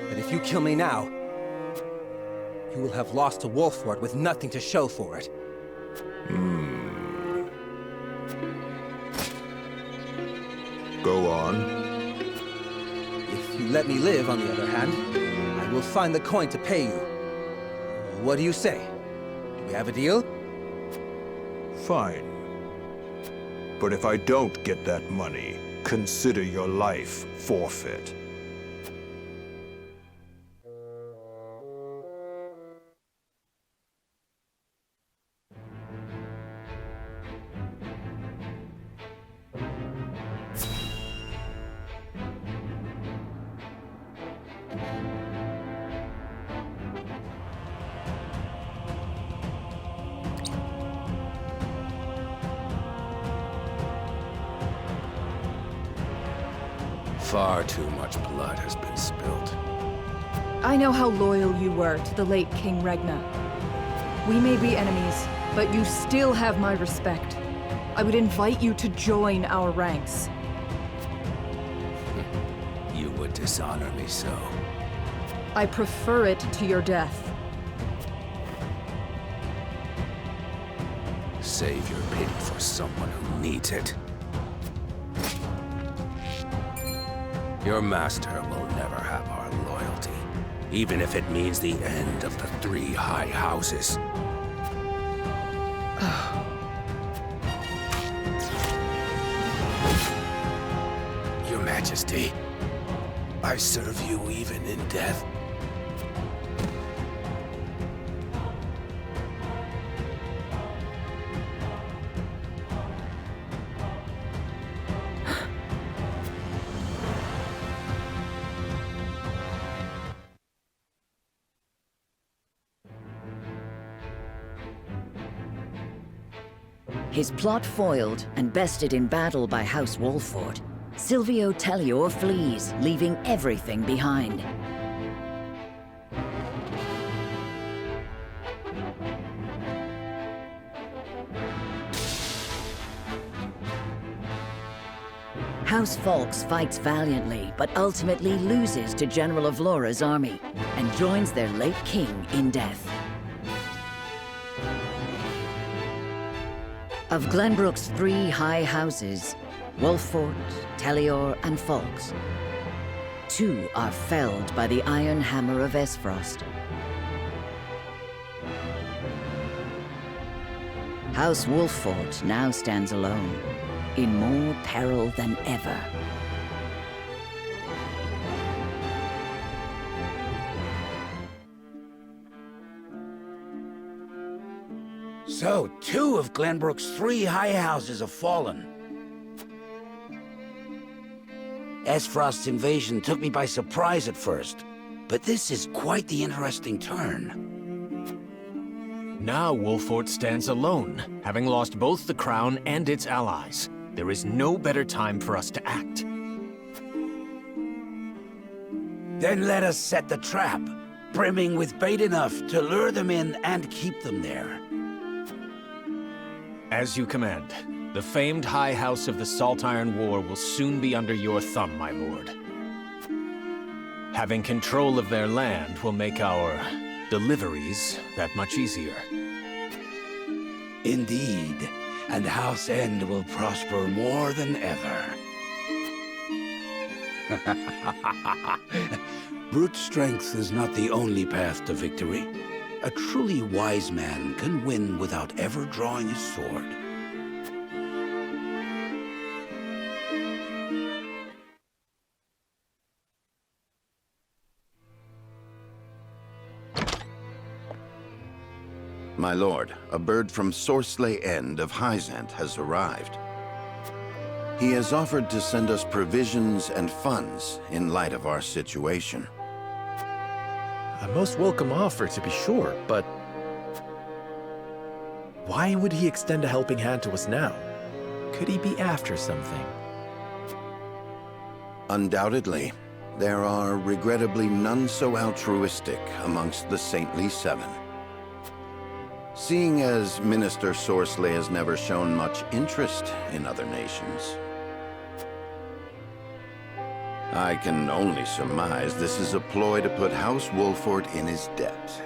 But if you kill me now, you will have lost to Wolford with nothing to show for it. Go on. If you let me live, on the other hand, I will find the coin to pay you. What do you say? Do we have a deal? Fine. But if I don't get that money, consider your life forfeit. Far too much blood has been spilled. I know how loyal you were to the late King Regna. We may be enemies, but you still have my respect. I would invite you to join our ranks. You would dishonor me so. I prefer it to your death. Save your pity for someone who needs it. Your master will never have our loyalty, even if it means the end of the three high houses. Your Majesty, I serve you even in death. His plot foiled and bested in battle by House Wolford, Silvio Tellior flees, leaving everything behind. House Fawkes fights valiantly, but ultimately loses to General of Laura's army, and joins their late king in death. Of Glenbrook's three high houses, Wolford, Tellior, and Fawkes, two are felled by the iron hammer of Esfrost. House Wolford now stands alone, in more peril than ever. So, two of Glenbrook's three high houses have fallen. Esfrost's invasion took me by surprise at first, but this is quite the interesting turn. Now Wolford stands alone, having lost both the crown and its allies. There is no better time for us to act. Then let us set the trap, brimming with bait enough to lure them in and keep them there. As you command. The famed High House of the Salt Iron War will soon be under your thumb, my lord. Having control of their land will make our deliveries that much easier. Indeed, and House End will prosper more than ever. Brute strength is not the only path to victory. A truly wise man can win without ever drawing his sword. My lord, a bird from Sorsley End of Hyzant has arrived. He has offered to send us provisions and funds in light of our situation. A most welcome offer, to be sure, but why would he extend a helping hand to us now? Could he be after something? Undoubtedly, there are regrettably none so altruistic amongst the Saintly Seven. Seeing as Minister Sorsley has never shown much interest in other nations, I can only surmise this is a ploy to put House Wolford in his debt.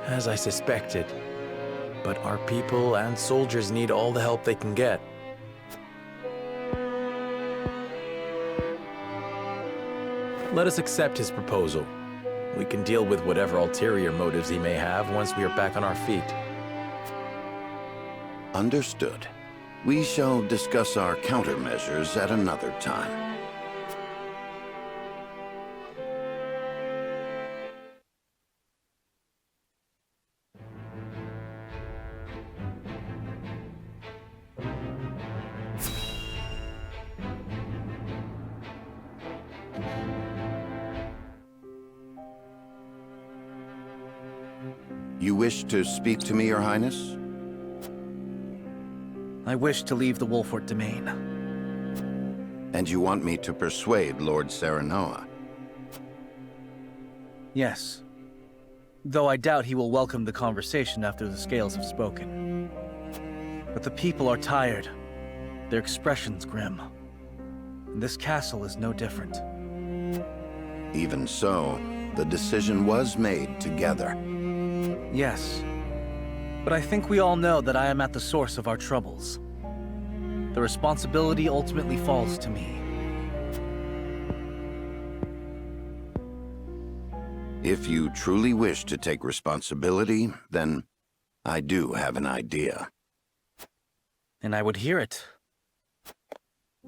As I suspected. But our people and soldiers need all the help they can get. Let us accept his proposal. We can deal with whatever ulterior motives he may have once we are back on our feet. Understood. We shall discuss our countermeasures at another time. You wish to speak to me, Your Highness? I wish to leave the Wolfort domain. And you want me to persuade Lord Serenoa? Yes. Though I doubt he will welcome the conversation after the scales have spoken. But the people are tired. Their expressions grim. And this castle is no different. Even so, the decision was made together. Yes. But I think we all know that I am at the source of our troubles. The responsibility ultimately falls to me. If you truly wish to take responsibility, then I do have an idea. And I would hear it.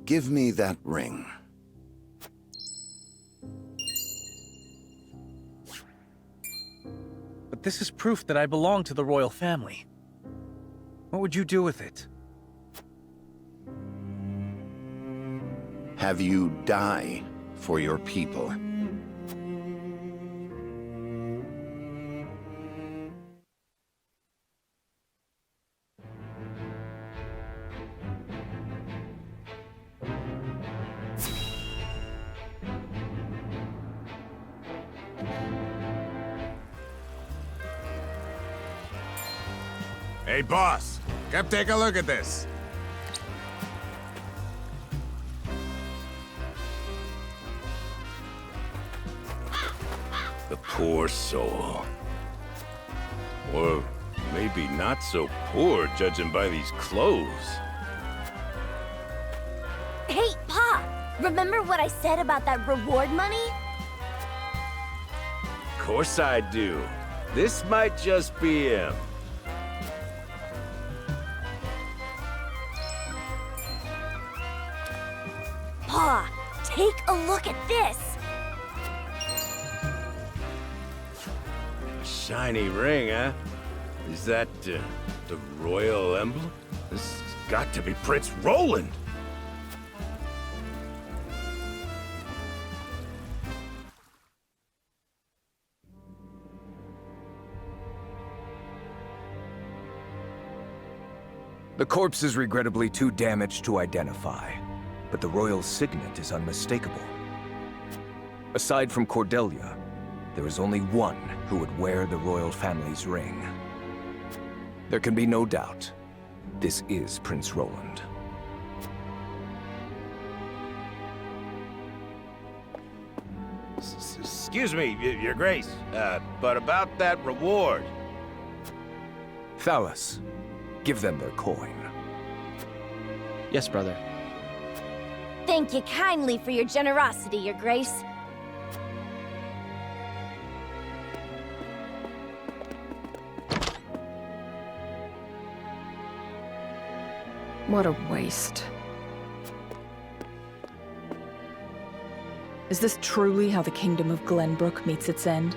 Give me that ring. But this is proof that I belong to the royal family. What would you do with it? Have you die for your people. Hey, boss! Come take a look at this! The poor soul. Or maybe not so poor, judging by these clothes. Hey, Pa! Remember what I said about that reward money? Of course I do. This might just be him. Pa, take a look at this! Shiny ring, huh? Is that, the royal emblem? This has got to be Prince Roland! The corpse is regrettably too damaged to identify, but the royal signet is unmistakable. Aside from Cordelia, there is only one who would wear the royal family's ring. There can be no doubt. This is Prince Roland. Excuse me, Your Grace, but about that reward. Thalas, give them their coin. Yes, brother. Thank you kindly for your generosity, Your Grace. What a waste. Is this truly how the Kingdom of Glenbrook meets its end?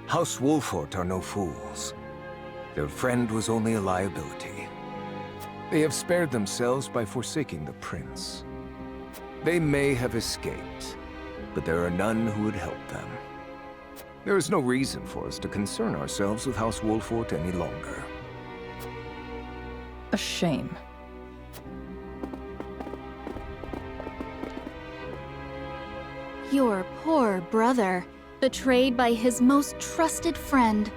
House Wolfort are no fools. Their friend was only a liability. They have spared themselves by forsaking the prince. They may have escaped, but there are none who would help them. There is no reason for us to concern ourselves with House Wolfort any longer. A shame. Your poor brother, betrayed by his most trusted friend.